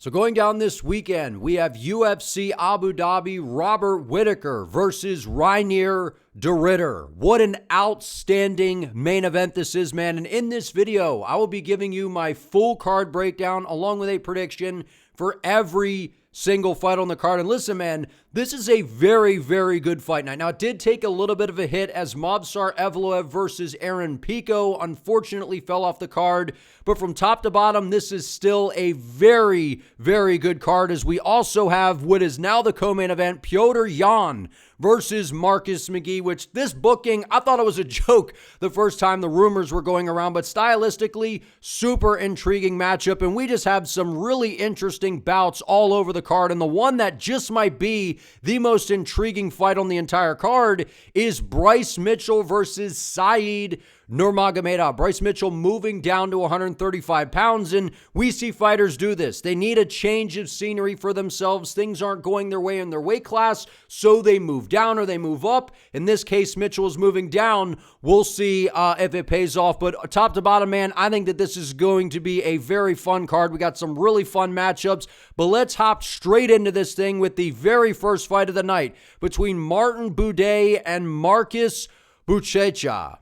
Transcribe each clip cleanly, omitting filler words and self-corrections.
So going down this weekend, we have UFC Abu Dhabi, Robert Whittaker versus Reiner De Reidder. What an outstanding main event this is, man. And in this video, I will be giving you my full card breakdown along with a prediction for every single fight on the card. And listen, man, this is a very, very good fight night. Now, it did take a little bit of a hit as Movsar Evloev versus Aaron Pico unfortunately fell off the card. But from top to bottom, this is still a very, very good card, as we also have what is now the co-main event, Petr Yan versus Marcus McGhee, which this booking, I thought it was a joke the first time the rumors were going around, but stylistically, super intriguing matchup, and we just have some really interesting bouts all over the card, and the one that just might be the most intriguing fight on the entire card is Bryce Mitchell versus Saeed Nurmagomedov. Bryce Mitchell moving down to 135 pounds, and we see fighters do this. They need a change of scenery for themselves. Things aren't going their way in their weight class, so they move down or they move up. In this case, Mitchell is moving down. We'll see if it pays off, but top to bottom, man, I think that this is going to be a very fun card. We got some really fun matchups, but let's hop straight into this thing with the very first fight of the night between Martin Buday and Marcus Buchecha.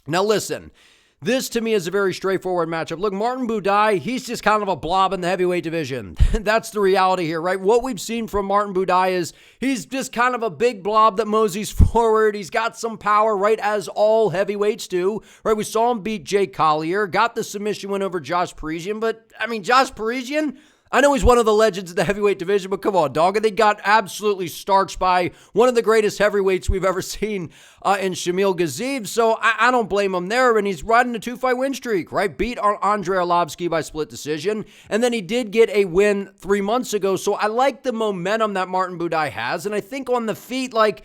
Now listen, this to me is a very straightforward matchup. Look, Martin Buday, he's just kind of a blob in the heavyweight division. That's the reality here, right? What we've seen from Martin Buday is he's just kind of a big blob that moseys forward. He's got some power, right, as all heavyweights do, right? We saw him beat Jake Collier, got the submission win over Josh Parisian, but I mean, Josh Parisian, I know he's one of the legends of the heavyweight division, but come on, dog. And they got absolutely starched by one of the greatest heavyweights we've ever seen in Shamil Gaziev. So I don't blame him there. And he's riding a 2-fight win streak, right? Beat Andrei Arlovski by split decision. And then he did get a win 3 months ago. So I like the momentum that Martin Buday has. And I think on the feet, like,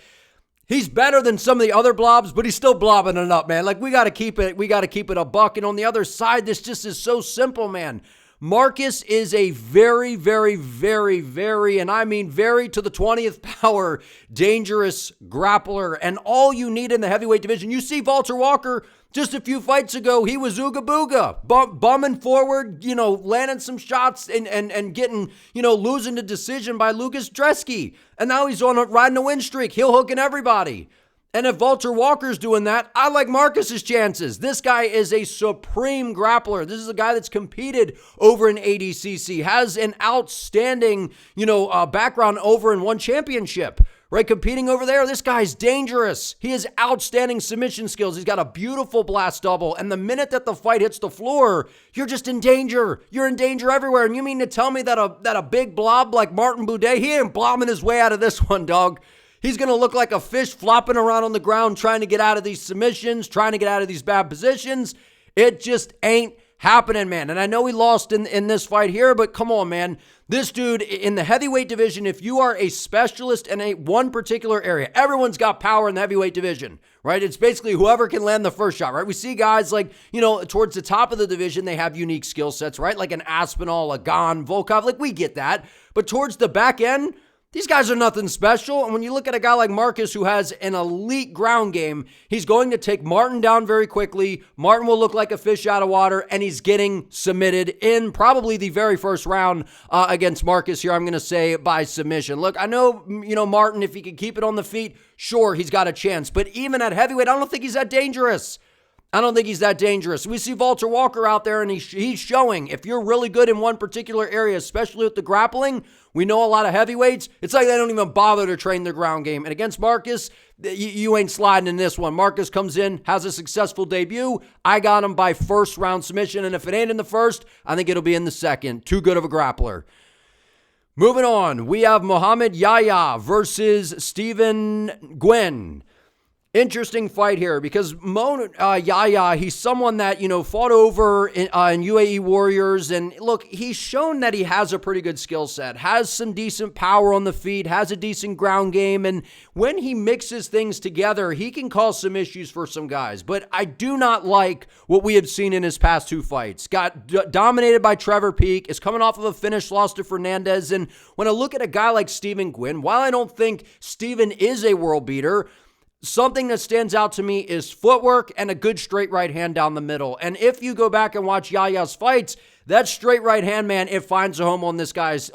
he's better than some of the other blobs, but he's still blobbing it up, man. Like, we got to keep it a buck. And on the other side, this just is so simple, man. Marcus is a very, very, very, very, and I mean very to the 20th power, dangerous grappler. And all you need in the heavyweight division, you see Walter Walker just a few fights ago, he was ooga booga, bumming forward, landing some shots and getting, losing the decision by Lucas Dresky. And now he's riding a win streak, heel hooking everybody. And if Walter Walker's doing that, I like Marcus's chances. This guy is a supreme grappler. This is a guy that's competed over in ADCC, has an outstanding, background over in one championship, right? Competing over there, this guy's dangerous. He has outstanding submission skills. He's got a beautiful blast double. And the minute that the fight hits the floor, you're just in danger. You're in danger everywhere. And you mean to tell me that a big blob like Martin Buday, he ain't blobbing his way out of this one, dog. He's going to look like a fish flopping around on the ground trying to get out of these submissions, trying to get out of these bad positions. It just ain't happening, man. And I know he lost in this fight here, but come on, man. This dude in the heavyweight division, if you are a specialist in one particular area, everyone's got power in the heavyweight division, right? It's basically whoever can land the first shot, right? We see guys like, towards the top of the division, they have unique skill sets, right? Like an Aspinall, a Gane, Volkov, like we get that. But towards the back end, these guys are nothing special. And when you look at a guy like Marcus who has an elite ground game, he's going to take Martin down very quickly. Martin will look like a fish out of water, and he's getting submitted in probably the very first round against Marcus here, I'm going to say, by submission. Look, I know, Martin, if he can keep it on the feet, sure, he's got a chance. But even at heavyweight, I don't think he's that dangerous. We see Walter Walker out there, and he's showing if you're really good in one particular area, especially with the grappling. We know a lot of heavyweights, it's like they don't even bother to train their ground game. And against Marcus, you ain't sliding in this one. Marcus comes in, has a successful debut. I got him by first round submission, and if it ain't in the first, I think it'll be in the second. Too good of a grappler. Moving on, we have Muhammad Yahya versus Stephen Nguyen. Interesting fight here because Yahya, he's someone that, fought over in UAE Warriors. And look, he's shown that he has a pretty good skill set, has some decent power on the feet, has a decent ground game. And when he mixes things together, he can cause some issues for some guys. But I do not like what we have seen in his past two fights. Got dominated by Trevor Peek, is coming off of a finish loss to Fernandez. And when I look at a guy like Stephen Nguyen, while I don't think Stephen is a world beater, something that stands out to me is footwork and a good straight right hand down the middle. And if you go back and watch Yahya's fights, that straight right hand, man, it finds a home on this guy's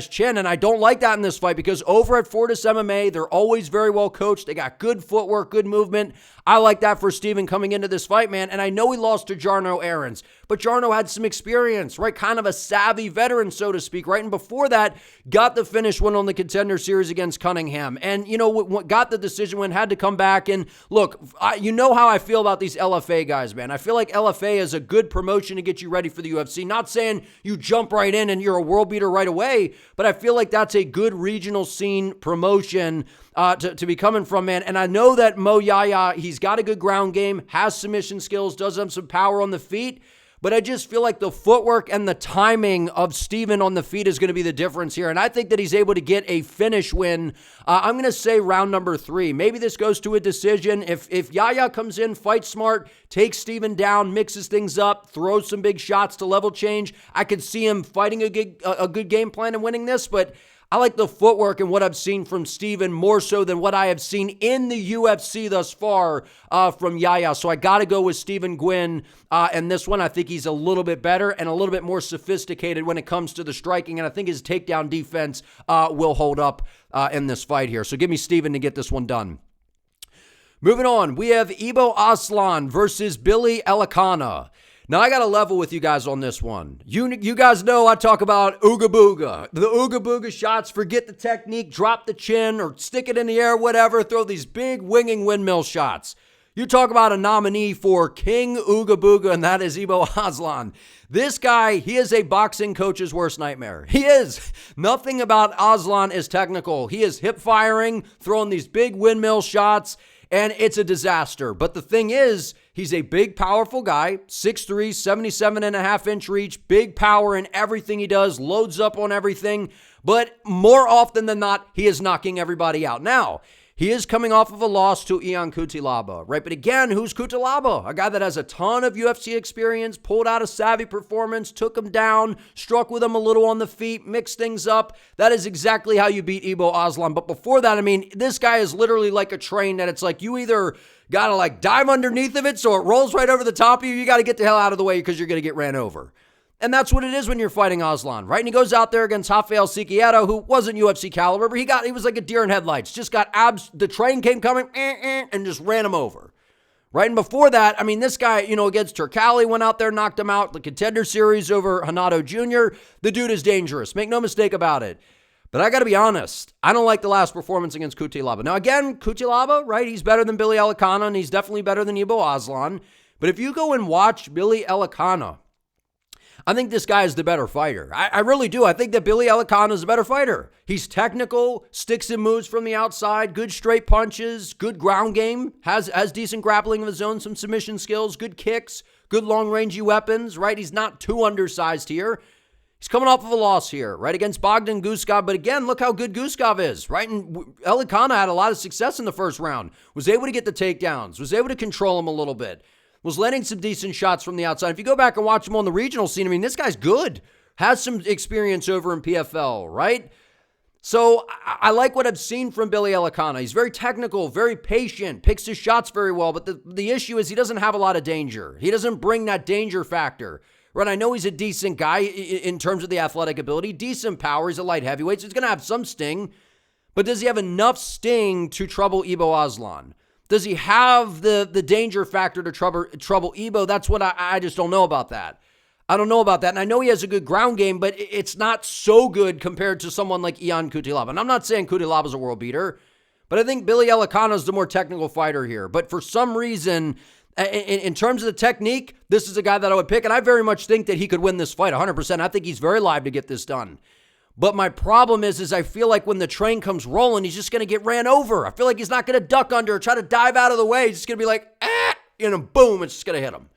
chin, and I don't like that in this fight because over at Fortis MMA, they're always very well coached. They got good footwork, good movement. I like that for Steven coming into this fight, man, and I know he lost to Jarno Aarons, but Jarno had some experience, right? Kind of a savvy veteran, so to speak, right? And before that, got the finish win on the Contender Series against Cunningham, and, you know, got the decision win, had to come back, and look, you know how I feel about these LFA guys, man. I feel like LFA is a good promotion to get you ready for the UFC. Not saying you jump right in and you're a world beater right away, but I feel like that's a good regional scene promotion to be coming from, man. And I know that Mo Yahya, he's got a good ground game, has submission skills, does have some power on the feet, but I just feel like the footwork and the timing of Steven on the feet is going to be the difference here. And I think that he's able to get a finish win. I'm going to say round number 3. Maybe this goes to a decision. If Yahya comes in, fights smart, takes Steven down, mixes things up, throws some big shots to level change, I could see him fighting a good game plan and winning this. But I like the footwork and what I've seen from Steven more so than what I have seen in the UFC thus far from Yahya. So I got to go with Steven Nguyen. And this one, I think he's a little bit better and a little bit more sophisticated when it comes to the striking. And I think his takedown defense will hold up in this fight here. So give me Steven to get this one done. Moving on, we have Ibo Aslan versus Billy Elekana. Now, I got to level with you guys on this one. You guys know I talk about Ooga Booga. The Ooga Booga shots, forget the technique, drop the chin, or stick it in the air, whatever, throw these big winging windmill shots. You talk about a nominee for King Ooga Booga, and that is Ibo Aslan. This guy, he is a boxing coach's worst nightmare. He is. Nothing about Aslan is technical. He is hip firing, throwing these big windmill shots, and it's a disaster. But the thing is, he's a big, powerful guy, 6'3", 77.5-inch reach, big power in everything he does, loads up on everything. But more often than not, he is knocking everybody out. Now, he is coming off of a loss to Ion Cutelaba, right? But again, who's Cutelaba? A guy that has a ton of UFC experience, pulled out a savvy performance, took him down, struck with him a little on the feet, mixed things up. That is exactly how you beat Ibo Aslan. But before that, I mean, this guy is literally like a train that it's like you either got to like dive underneath of it so it rolls right over the top of you. You got to get the hell out of the way because you're going to get ran over. And that's what it is when you're fighting Aslan, right? And he goes out there against Rafael Siqueira, who wasn't UFC caliber, but he was like a deer in headlights. Just got abs. The train came coming and just ran him over, right? And before that, I mean, this guy, you know, against Turkali went out there, knocked him out. The Contender Series over Hanato Jr. The dude is dangerous. Make no mistake about it. But I got to be honest, I don't like the last performance against Cutelaba. Now, again, Cutelaba, right? He's better than Billy Elekana, and he's definitely better than Ibo Aslan. But if you go and watch Billy Elekana, I think this guy is the better fighter. I really do. I think that Billy Elekana is a better fighter. He's technical, sticks and moves from the outside, good straight punches, good ground game, has decent grappling of his own, some submission skills, good kicks, good long-rangey weapons, right? He's not too undersized here. He's coming off of a loss here, right, against Bogdan Guskov. But again, look how good Guskov is, right? And Elekana had a lot of success in the first round, was able to get the takedowns, was able to control him a little bit, was landing some decent shots from the outside. If you go back and watch him on the regional scene, I mean, this guy's good. Has some experience over in PFL, right? So I like what I've seen from Billy Elekana. He's very technical, very patient, picks his shots very well. But the issue is he doesn't have a lot of danger. He doesn't bring that danger factor, right? I know he's a decent guy in terms of the athletic ability, decent power. He's a light heavyweight, so he's going to have some sting. But does he have enough sting to trouble Ibo Aslan? Does he have the danger factor to trouble Ibo? That's what I just don't know about that. I don't know about that. And I know he has a good ground game, but it's not so good compared to someone like Ion Cutelaba. And I'm not saying Cutelaba's a world beater, but I think Billy Elekana is the more technical fighter here. But for some reason, in terms of the technique, this is a guy that I would pick. And I very much think that he could win this fight 100%. I think he's very live to get this done. But my problem is I feel like when the train comes rolling, he's just going to get ran over. I feel like he's not going to duck under or try to dive out of the way. He's just going to be like, and boom, it's just going to hit him.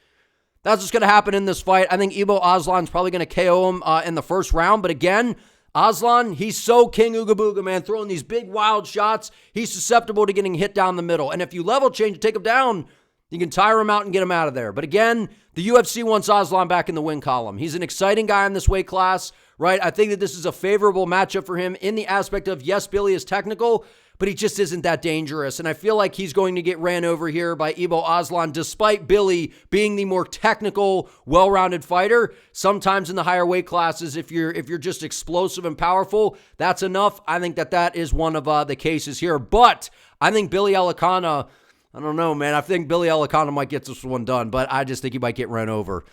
That's what's going to happen in this fight. I think Ibo Aslan's probably going to KO him in the first round. But again, Aslan, he's so King Ooga Booga, man, throwing these big, wild shots. He's susceptible to getting hit down the middle. And if you level change and take him down, you can tire him out and get him out of there. But again, the UFC wants Aslan back in the win column. He's an exciting guy in this weight class, right? I think that this is a favorable matchup for him in the aspect of, yes, Billy is technical, but he just isn't that dangerous. And I feel like he's going to get ran over here by Ibo Aslan, despite Billy being the more technical, well-rounded fighter. Sometimes in the higher weight classes, if you're just explosive and powerful, that's enough. I think that is one of the cases here. But I think Billy Elekana, I don't know, man. I think Billy Elekana might get this one done, but I just think he might get run over.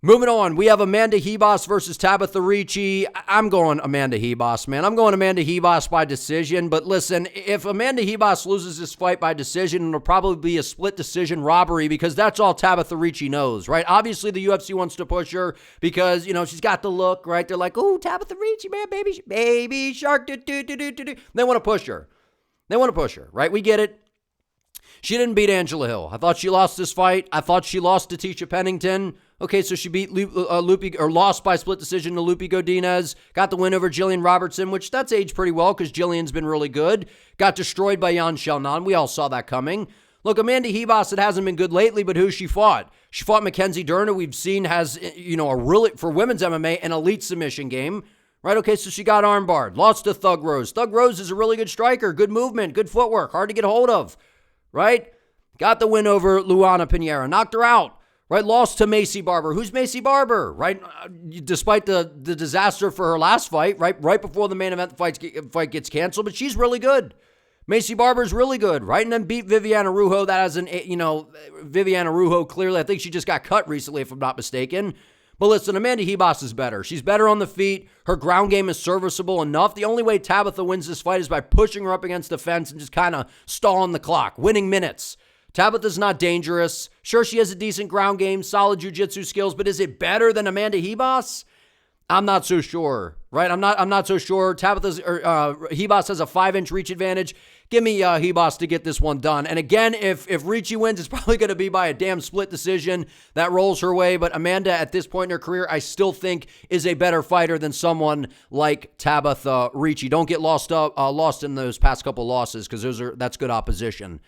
Moving on, we have Amanda Ribas versus Tabitha Ricci. I'm going Amanda Ribas, man. I'm going Amanda Ribas by decision. But listen, if Amanda Ribas loses this fight by decision, it'll probably be a split decision robbery because that's all Tabitha Ricci knows, right? Obviously, the UFC wants to push her because, she's got the look, right? They're like, oh, Tabitha Ricci, man, baby shark, do. They want to push her. Right? We get it. She didn't beat Angela Hill. I thought she lost this fight. I thought she lost to Tisha Pennington. Okay, so she beat lost by split decision to Lupi Godinez. Got the win over Jillian Robertson, which that's aged pretty well because Jillian's been really good. Got destroyed by Yan Xiaonan. We all saw that coming. Look, Amanda Ribas, it hasn't been good lately, but who she fought? She fought Mackenzie Dern, who we've seen has, a really, for women's MMA, an elite submission game. Right, okay, so she got armbarred. Lost to Thug Rose. Thug Rose is a really good striker. Good movement, good footwork, hard to get a hold of. Right? Got the win over Luana Pinheiro. Knocked her out. Right? Lost to Macy Barber. Who's Macy Barber? Right? Despite the disaster for her last fight, right before the main event fight gets canceled, but she's really good. Macy Barber's really good, right? And then beat Viviane Araújo. That has Viviane Araújo clearly, I think she just got cut recently, if I'm not mistaken. But listen, Amanda Ribas is better. She's better on the feet. Her ground game is serviceable enough. The only way Tabitha wins this fight is by pushing her up against the fence and just kind of stalling the clock, winning minutes. Tabitha's not dangerous. Sure, she has a decent ground game, solid jiu-jitsu skills, but is it better than Amanda Ribas? I'm not so sure, right? I'm not so sure. Ribas has a 5-inch reach advantage. Give me Ribas to get this one done. And again, if Ricci wins, it's probably going to be by a damn split decision that rolls her way. But Amanda, at this point in her career, I still think is a better fighter than someone like Tabitha Ricci. Don't get lost in those past couple losses because that's good opposition.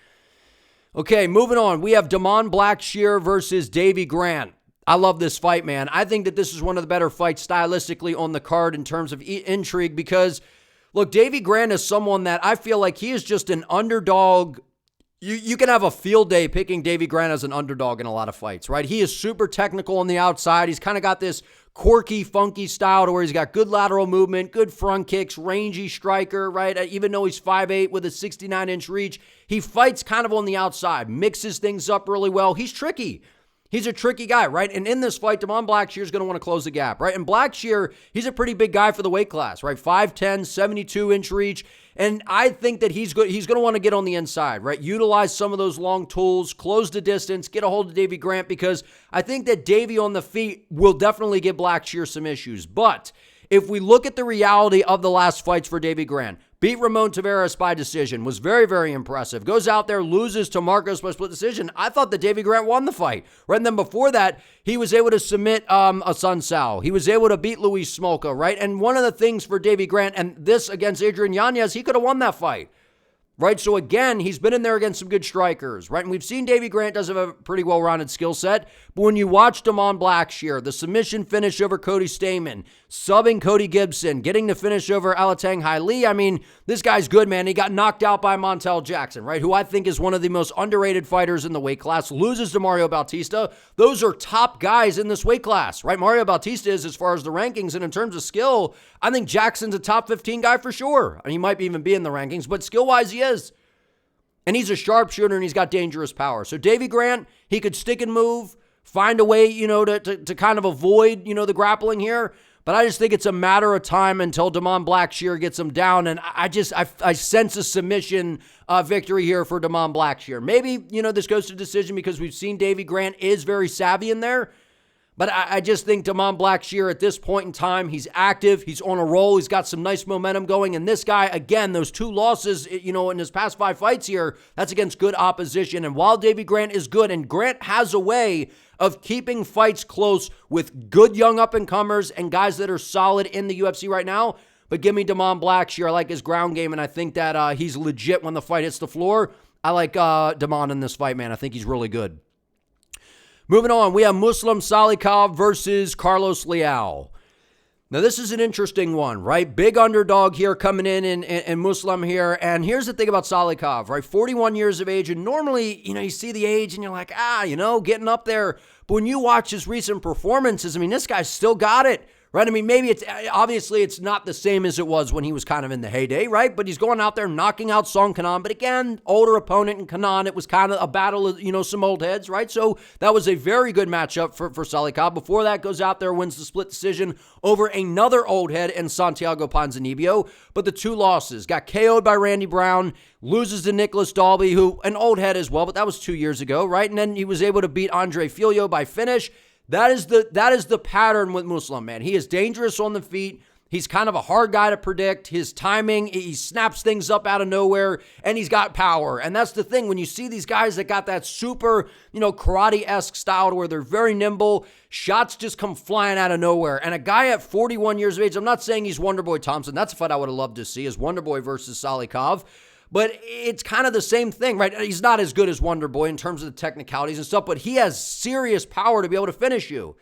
Okay, moving on. We have Damon Blackshear versus Davy Grant. I love this fight, man. I think that this is one of the better fights stylistically on the card in terms of intrigue because, look, Davy Grant is someone that I feel like he is just an underdog. You can have a field day picking Davy Grant as an underdog in a lot of fights, right? He is super technical on the outside. He's kind of got this quirky, funky style to where he's got good lateral movement, good front kicks, rangy striker, right? Even though he's 5'8" with a 69-inch reach, he fights kind of on the outside, mixes things up really well. He's tricky. He's a tricky guy, right? And in this fight, Damon Blackshear is going to want to close the gap, right? And Blackshear, he's a pretty big guy for the weight class, right? 5'10", 72-inch reach. And I think that he's going to want to get on the inside, right? Utilize some of those long tools, close the distance, get a hold of Davy Grant, because I think that Davy on the feet will definitely give Blackshear some issues. But if we look at the reality of the last fights for Davy Grant, beat Ramon Taveras by decision, was very, very impressive. Goes out there, loses to Marcos by split decision. I thought that Davy Grant won the fight. Right? And then before that, he was able to submit Sun Sao. He was able to beat Luis Smolka, right? And one of the things for Davy Grant, and this against Adrian Yanez, he could have won that fight. Right? So again, he's been in there against some good strikers, right? And we've seen Davy Grant does have a pretty well-rounded skill set, but when you watch Damon Blackshear, the submission finish over Cody Stamann, subbing Cody Gibson, getting the finish over Alatang Haili, I mean, this guy's good, man. He got knocked out by Montel Jackson, right? Who I think is one of the most underrated fighters in the weight class, loses to Mario Bautista. Those are top guys in this weight class, right? Mario Bautista is as far as the rankings, and in terms of skill, I think Jackson's a top 15 guy for sure. And he might even be in the rankings, but skill-wise, he is. And he's a sharpshooter, and he's got dangerous power. So Davy Grant, he could stick and move, find a way, to kind of avoid, the grappling here. But I just think it's a matter of time until Damon Blackshear gets him down. And I sense a submission victory here for Damon Blackshear. Maybe, this goes to decision because we've seen Davy Grant is very savvy in there. But I just think Damon Blackshear at this point in time, he's active, he's on a roll, he's got some nice momentum going. And this guy, again, those 2 losses, in his past 5 fights here, that's against good opposition. And while Davy Grant is good, and Grant has a way of keeping fights close with good young up-and-comers and guys that are solid in the UFC right now, but give me Damon Blackshear. I like his ground game, and I think that he's legit when the fight hits the floor. I like Damon in this fight, man. I think he's really good. Moving on, we have Muslim Salikhov versus Carlos Leal. Now, this is an interesting one, right? Big underdog here coming in Muslim here. And here's the thing about Salikhov, right? 41 years of age. And normally, you see the age and you're like, getting up there. But when you watch his recent performances, this guy's still got it, right? Maybe it's not the same as it was when he was kind of in the heyday, right? But he's going out there knocking out Song Kanan. But again, older opponent in Kanan. It was kind of a battle of, some old heads, right? So that was a very good matchup for Salikhov. Before that, goes out there, wins the split decision over another old head in Santiago Ponzinibbio. But the two losses, got KO'd by Randy Brown, loses to Nicholas Dalby, who an old head as well, but that was 2 years ago, right? And then he was able to beat Andre Filho by finish. That is the pattern with Muslim, man. He is dangerous on the feet. He's kind of a hard guy to predict. His timing, he snaps things up out of nowhere, and he's got power. And that's the thing. When you see these guys that got that super, karate-esque style where they're very nimble, shots just come flying out of nowhere. And a guy at 41 years of age, I'm not saying he's Wonderboy Thompson. That's a fight I would have loved to see, is Wonderboy versus Salikhov. But it's kind of the same thing, right? He's not as good as Wonderboy in terms of the technicalities and stuff, but he has serious power to be able to finish you.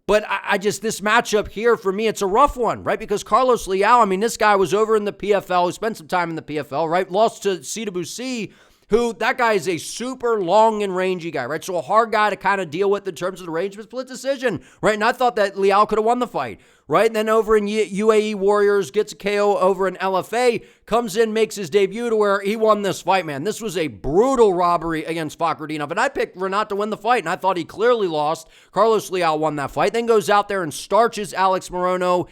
But this matchup here, for me, it's a rough one, right? Because Carlos Leal, this guy was over in the PFL, who spent some time in the PFL, right? Lost to Buday, who, that guy is a super long and rangy guy, right? So a hard guy to kind of deal with in terms of the range, but split decision, right? And I thought that Leal could have won the fight, right? And then over in UAE Warriors, gets a KO over in LFA, comes in, makes his debut to where he won this fight, man. This was a brutal robbery against Fakhretdinov, and I picked Renat to win the fight, and I thought he clearly lost. Carlos Leal won that fight, then goes out there and starches Alex Morono.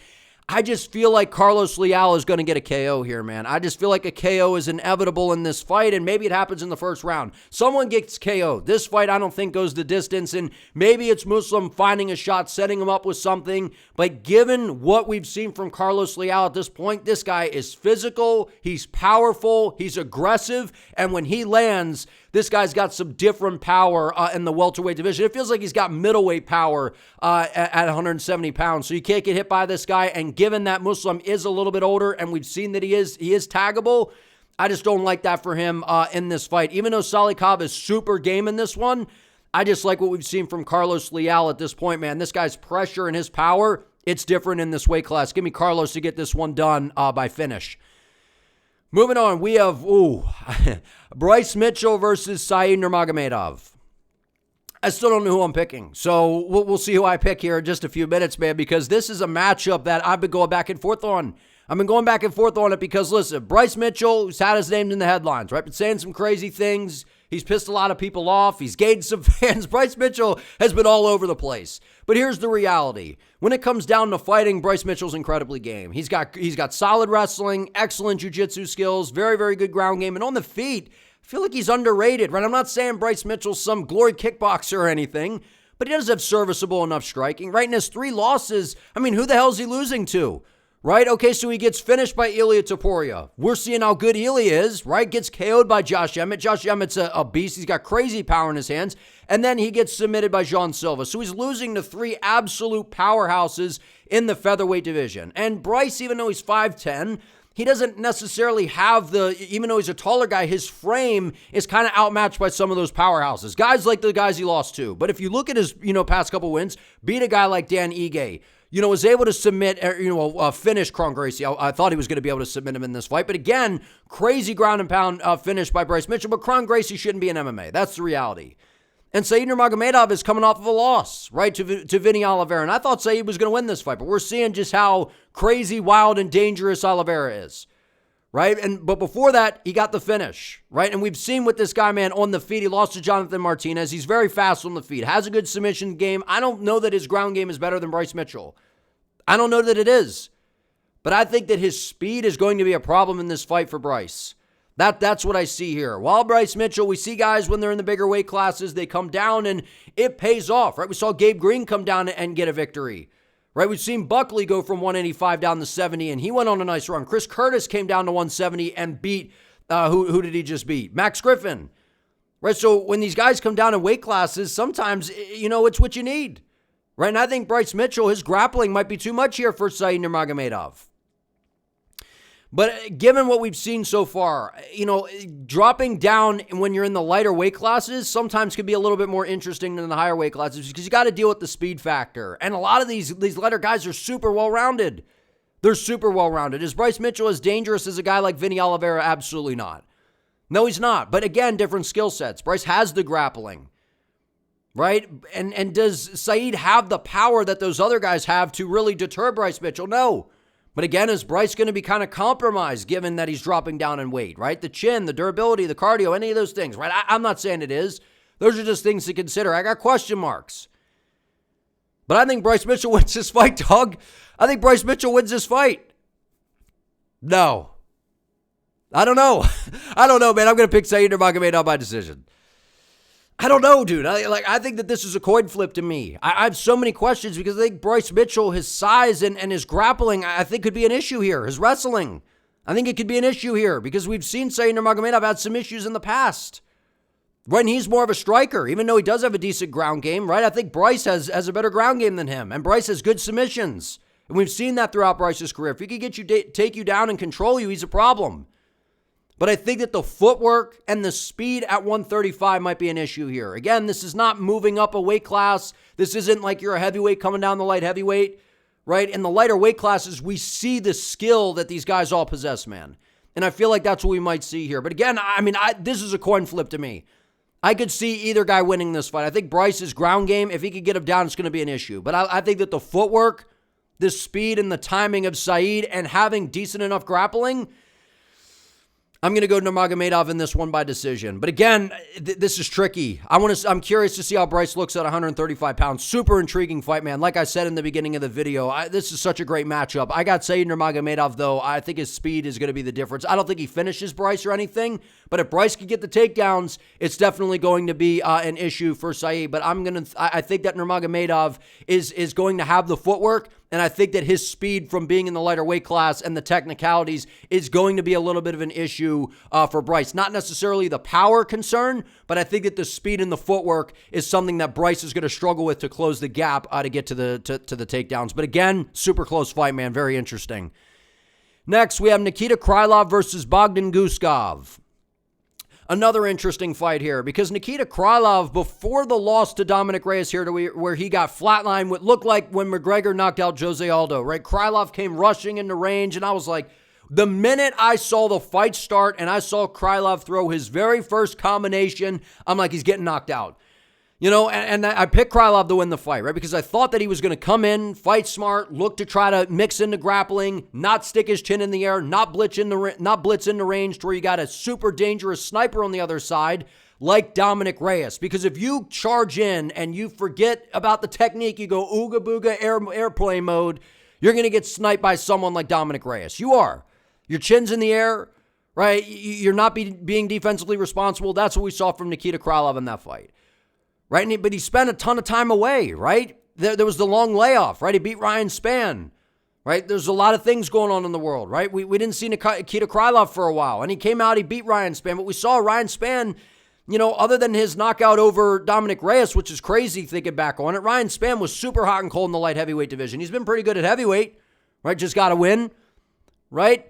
I just feel like Carlos Leal is going to get a KO here, man. I just feel like a KO is inevitable in this fight, and maybe it happens in the first round. Someone gets KO. This fight, I don't think, goes the distance, and maybe it's Muslim finding a shot, setting him up with something. But given what we've seen from Carlos Leal at this point, this guy is physical, he's powerful, he's aggressive, and when he lands, this guy's got some different power in the welterweight division. It feels like he's got middleweight power at 170 pounds. So you can't get hit by this guy. And given that Muslim is a little bit older, and we've seen that he is taggable, I just don't like that for him in this fight. Even though Salikhov is super game in this one, I just like what we've seen from Carlos Leal at this point, man. This guy's pressure and his power, it's different in this weight class. Give me Carlos to get this one done by finish. Moving on, we have, Bryce Mitchell versus Saeed Nurmagomedov. I still don't know who I'm picking, so we'll see who I pick here in just a few minutes, man, because this is a matchup that I've been going back and forth on. I've been going back and forth on it because, listen, Bryce Mitchell, who's had his name in the headlines, right, been saying some crazy things. He's pissed a lot of people off. He's gained some fans. Bryce Mitchell has been all over the place. But here's the reality. When it comes down to fighting, Bryce Mitchell's incredibly game. He's got solid wrestling, excellent jiu-jitsu skills, very, very good ground game. And on the feet, I feel like he's underrated, right? I'm not saying Bryce Mitchell's some glory kickboxer or anything, but he does have serviceable enough striking, right? In his 3 losses, who the hell is he losing to? Right? Okay, so he gets finished by Ilia Topuria. We're seeing how good Ilia is, right? Gets KO'd by Josh Emmett. Josh Emmett's a beast. He's got crazy power in his hands. And then he gets submitted by Jean Silva. So he's losing to 3 absolute powerhouses in the featherweight division. And Bryce, even though he's 5'10", he doesn't necessarily have even though he's a taller guy, his frame is kind of outmatched by some of those powerhouses. Guys like the guys he lost to. But if you look at his, past couple wins, beat a guy like Dan Ige, was able to submit, finish Kron Gracie. I thought he was going to be able to submit him in this fight. But again, crazy ground and pound finish by Bryce Mitchell. But Kron Gracie shouldn't be in MMA. That's the reality. And Saeed Nurmagomedov is coming off of a loss, right, to Vinny Oliveira. And I thought Saeed was going to win this fight. But we're seeing just how crazy, wild, and dangerous Oliveira is, right? But before that, he got the finish, right? And we've seen with this guy, man, on the feet, he lost to Jonathan Martinez. He's very fast on the feet, has a good submission game. I don't know that his ground game is better than Bryce Mitchell. I don't know that it is. But I think that his speed is going to be a problem in this fight for Bryce. That's what I see here. While Bryce Mitchell, we see guys when they're in the bigger weight classes, they come down and it pays off, right? We saw Gabe Green come down and get a victory, right? We've seen Buckley go from 185 down to 70, and he went on a nice run. Chris Curtis came down to 170 and beat, who did he just beat? Max Griffin, right? So when these guys come down in weight classes, sometimes, it's what you need, right? And I think Bryce Mitchell, his grappling might be too much here for Saeed Nurmagomedov. But given what we've seen so far, dropping down when you're in the lighter weight classes sometimes can be a little bit more interesting than the higher weight classes because you got to deal with the speed factor. And a lot of these lighter guys are super well-rounded. They're super well-rounded. Is Bryce Mitchell as dangerous as a guy like Vinny Oliveira? Absolutely not. No, he's not. But again, different skill sets. Bryce has the grappling, right? And does Saeed have the power that those other guys have to really deter Bryce Mitchell? No. But again, is Bryce going to be kind of compromised given that he's dropping down in weight, right? The chin, the durability, the cardio, any of those things, right? I'm not saying it is. Those are just things to consider. I got question marks. But I think Bryce Mitchell wins this fight, dog. I think Bryce Mitchell wins this fight. No. I don't know. I don't know, man. I'm going to pick Saeed Nurmagomedov by decision. I don't know, dude. I think that this is a coin flip to me. I have so many questions because I think Bryce Mitchell, his size and his grappling, I think could be an issue here. His wrestling, I think it could be an issue here because we've seen Saeed Nurmagomedov had some issues in the past. Right, and he's more of a striker, even though he does have a decent ground game, right? I think Bryce has a better ground game than him, and Bryce has good submissions. And we've seen that throughout Bryce's career. If he could get you, take you down and control you, he's a problem. But I think that the footwork and the speed at 135 might be an issue here. Again, this is not moving up a weight class. This isn't like you're a heavyweight coming down the light heavyweight, right? In the lighter weight classes, we see the skill that these guys all possess, man. And I feel like that's what we might see here. But again, this is a coin flip to me. I could see either guy winning this fight. I think Bryce's ground game, if he could get him down, it's going to be an issue. But I think that the footwork, the speed, and the timing of Saeed and having decent enough grappling, I'm going to go Nurmagomedov in this one by decision. But again, this is tricky. I'm curious to see how Bryce looks at 135 pounds. Super intriguing fight, man. Like I said in the beginning of the video, this is such a great matchup. I got Saeed Nurmagomedov, though. I think his speed is going to be the difference. I don't think he finishes Bryce or anything, but if Bryce could get the takedowns, it's definitely going to be an issue for Saeed. But I think that Nurmagomedov is going to have the footwork, and I think that his speed from being in the lighter weight class and the technicalities is going to be a little bit of an issue for Bryce. Not necessarily the power concern, but I think that the speed and the footwork is something that Bryce is going to struggle with to close the gap to get to the takedowns. But again, super close fight, man. Very interesting. Next, we have Nikita Krylov versus Bogdan Guskov. Another interesting fight here because Nikita Krylov, before the loss to Dominic Reyes here, where he got flatlined, what looked like when McGregor knocked out Jose Aldo, right? Krylov came rushing into range, and I was like, the minute I saw the fight start and I saw Krylov throw his very first combination, I'm like, he's getting knocked out. And I picked Krylov to win the fight, right? Because I thought that he was going to come in, fight smart, look to try to mix into grappling, not stick his chin in the air, not blitz into range to where you got a super dangerous sniper on the other side like Dominic Reyes. Because if you charge in and you forget about the technique, you go ooga booga airplane mode, you're going to get sniped by someone like Dominic Reyes. You are. Your chin's in the air, right? You're not being defensively responsible. That's what we saw from Nikita Krylov in that fight. Right, but he spent a ton of time away, right? There was the long layoff, right? He beat Ryan Spann, right? There's a lot of things going on in the world, right? We didn't see Nikita Krylov for a while, and he came out, he beat Ryan Spann, but we saw Ryan Spann, other than his knockout over Dominic Reyes, which is crazy thinking back on it, Ryan Spann was super hot and cold in the light heavyweight division. He's been pretty good at heavyweight, right? Just got to win, right?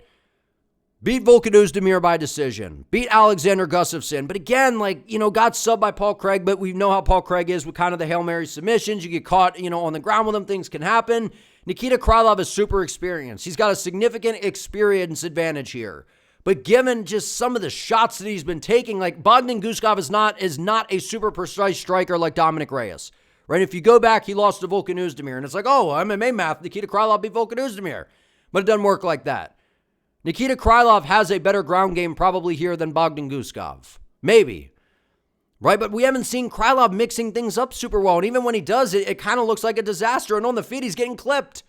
Beat Volkan Oezdemir by decision. Beat Alexander Gustafsson. But again, got subbed by Paul Craig, but we know how Paul Craig is with kind of the Hail Mary submissions. You get caught, on the ground with him, things can happen. Nikita Krylov is super experienced. He's got a significant experience advantage here. But given just some of the shots that he's been taking, like Bogdan Guskov is not a super precise striker like Dominic Reyes. Right? If you go back, he lost to Volkan Oezdemir, and it's like, oh, MMA math, Nikita Krylov beat Volkan Oezdemir. But it doesn't work like that. Nikita Krylov has a better ground game probably here than Bogdan Guskov. Maybe. Right? But we haven't seen Krylov mixing things up super well. And even when he does, it kind of looks like a disaster. And on the feet, he's getting clipped.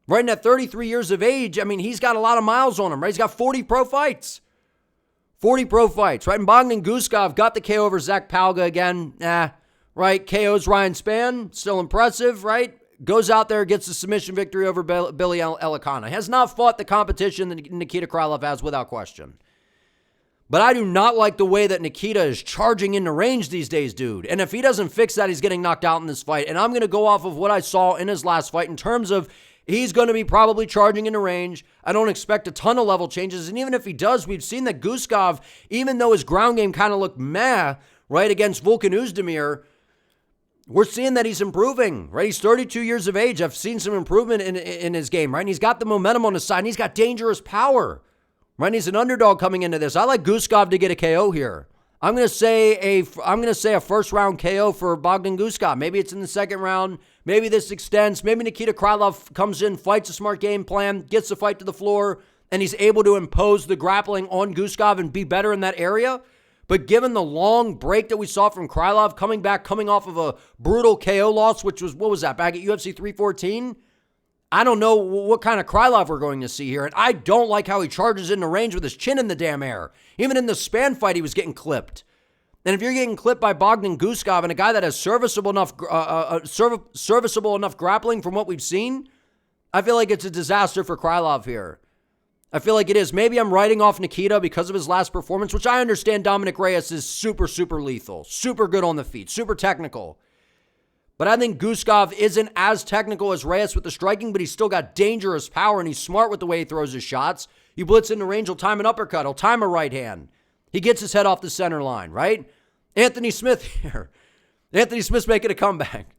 Right? And at 33 years of age, he's got a lot of miles on him, right? He's got 40 pro fights. 40 pro fights, right? And Bogdan Guskov got the KO over Zach Palga again. Right? KO's Ryan Spann. Still impressive, right? Goes out there, gets the submission victory over Billy Elekana. Has not fought the competition that Nikita Krylov has without question. But I do not like the way that Nikita is charging into range these days, dude. And if he doesn't fix that, he's getting knocked out in this fight. And I'm going to go off of what I saw in his last fight in terms of He's going to be probably charging into range. I don't expect a ton of level changes. And even if he does, we've seen that Guskov, even though his ground game kind of looked meh, right, against Volkan Oezdemir, we're seeing that he's improving, right? He's 32 years of age. I've seen some improvement in his game, right? And he's got the momentum on his side, and he's got dangerous power, right? And he's an underdog coming into this. I like Guskov to get a KO here. I'm going to say a first round KO for Bogdan Guskov. Maybe it's in the second round. Maybe this extends. Maybe Nikita Krylov comes in, fights a smart game plan, gets the fight to the floor, and he's able to impose the grappling on Guskov and be better in that area. But given the long break that we saw from Krylov coming off of a brutal KO loss, which was, what was that, back at UFC 314? I don't know what kind of Krylov we're going to see here. And I don't like how he charges into range with his chin in the damn air. Even in the Span fight, he was getting clipped. And if you're getting clipped by Bogdan Guskov and a guy that has serviceable enough grappling from what we've seen, I feel like it's a disaster for Krylov here. I feel like it is. Maybe I'm writing off Nikita because of his last performance, which I understand Dominic Reyes is super, super lethal, super good on the feet, super technical. But I think Guskov isn't as technical as Reyes with the striking, but he's still got dangerous power, and he's smart with the way he throws his shots. You blitz into range, he'll time an uppercut, he'll time a right hand. He gets his head off the center line, right? Anthony Smith here. Anthony Smith's making a comeback.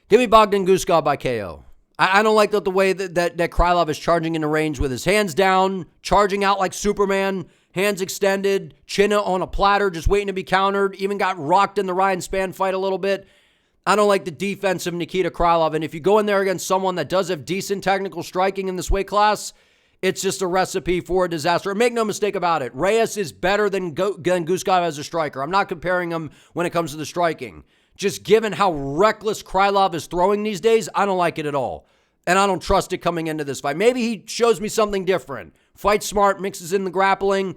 Give me Bogdan Guskov by KO. I don't like the way that Krylov is charging into range with his hands down, charging out like Superman, hands extended, chin on a platter, just waiting to be countered, even got rocked in the Ryan Spann fight a little bit. I don't like the defense of Nikita Krylov, and if you go in there against someone that does have decent technical striking in this weight class, it's just a recipe for a disaster. And make no mistake about it, Reyes is better than Guskov as a striker. I'm not comparing him when it comes to the striking. Just given how reckless Krylov is throwing these days, I don't like it at all. And I don't trust it coming into this fight. Maybe he shows me something different. Fights smart, mixes in the grappling,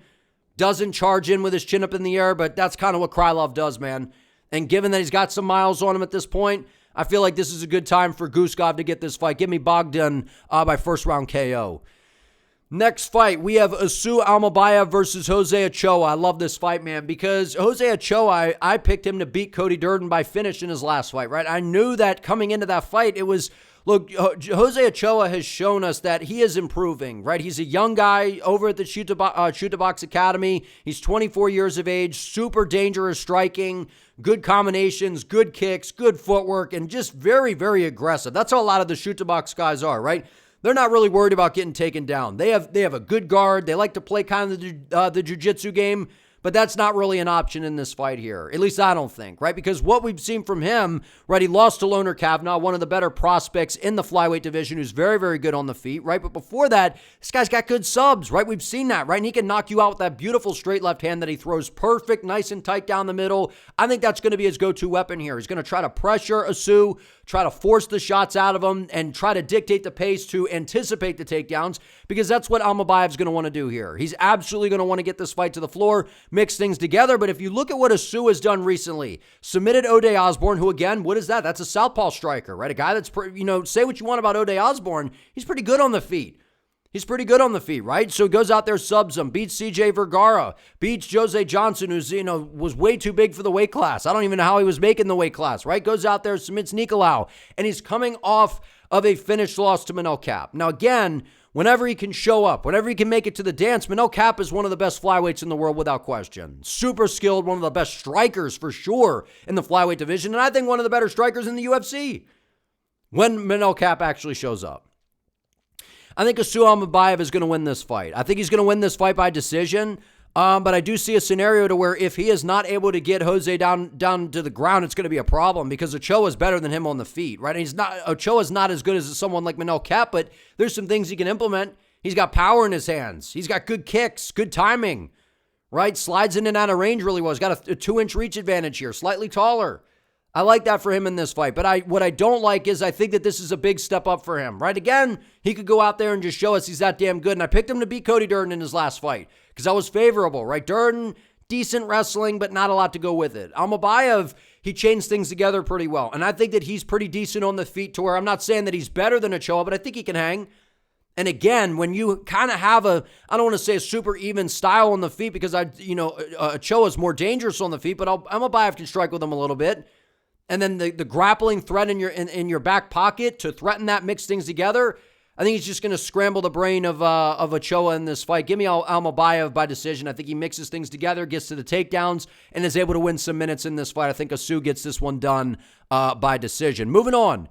doesn't charge in with his chin up in the air, but that's kind of what Krylov does, man. And given that he's got some miles on him at this point, I feel like this is a good time for Guskov to get this fight. Give me Bogdan by first round KO. Next fight, we have Almabayev versus Jose Ochoa. I love this fight, man, because Jose Ochoa, I picked him to beat Cody Durden by finish in his last fight, right? I knew that coming into that fight, it was, look, Jose Ochoa has shown us that he is improving, right? He's a young guy over at the Shoot to Box Academy. He's 24 years of age, super dangerous striking, good combinations, good kicks, good footwork, and just very, very aggressive. That's how a lot of the Shoot to Box guys are, right? They're not really worried about getting taken down. They have a good guard. They like to play kind of the jiu-jitsu game, but that's not really an option in this fight here. At least I don't think, right? Because what we've seen from him, right, he lost to Loner Kavanaugh, one of the better prospects in the flyweight division, who's very, very good on the feet, right? But before that, this guy's got good subs, right? We've seen that, right? And he can knock you out with that beautiful straight left hand that he throws perfect, nice and tight down the middle. I think that's going to be his go-to weapon here. He's going to try to pressure Osu, try to force the shots out of him, and try to dictate the pace to anticipate the takedowns, because that's what Almabayev's going to want to do here. He's absolutely going to want to get this fight to the floor, mix things together. But if you look at what Osu has done recently, submitted O'Day Osborne, who again, what is that? That's a southpaw striker, right? A guy that's, say what you want about O'Day Osborne, he's pretty good on the feet. He's pretty good on the feet, right? So he goes out there, subs him, beats CJ Vergara, beats Jose Johnson, who's, was way too big for the weight class. I don't even know how he was making the weight class, right? Goes out there, submits Nicolau, and he's coming off of a finished loss to Manel Kape. Now, again, whenever he can show up, whenever he can make it to the dance, Manel Kape is one of the best flyweights in the world without question. Super skilled, one of the best strikers for sure in the flyweight division, and I think one of the better strikers in the UFC when Manel Kape actually shows up. I think Almabayev is going to win this fight. I think he's going to win this fight by decision, but I do see a scenario to where if he is not able to get Jose down to the ground, it's going to be a problem because Ochoa is better than him on the feet, right? And Ochoa's not as good as someone like Manel Kape, but there's some things he can implement. He's got power in his hands. He's got good kicks, good timing, right? Slides in and out of range really well. He's got a 2-inch reach advantage here, slightly taller. I like that for him in this fight, but what I don't like is I think that this is a big step up for him, right? Again, he could go out there and just show us he's that damn good, and I picked him to beat Cody Durden in his last fight because I was favorable, right? Durden, decent wrestling, but not a lot to go with it. Almabayev, he changed things together pretty well, and I think that he's pretty decent on the feet to where I'm not saying that he's better than Ochoa, but I think he can hang. And again, when you kind of have I don't want to say a super even style on the feet because Ochoa's more dangerous on the feet, but Almabayev can strike with him a little bit. and then the grappling threat in your back pocket to threaten that, mix things together, I think he's just going to scramble the brain of Ochoa in this fight. Give me Almabayev by decision. I think he mixes things together, gets to the takedowns, and is able to win some minutes in this fight. I think Ochoa gets this one done by decision. Moving on.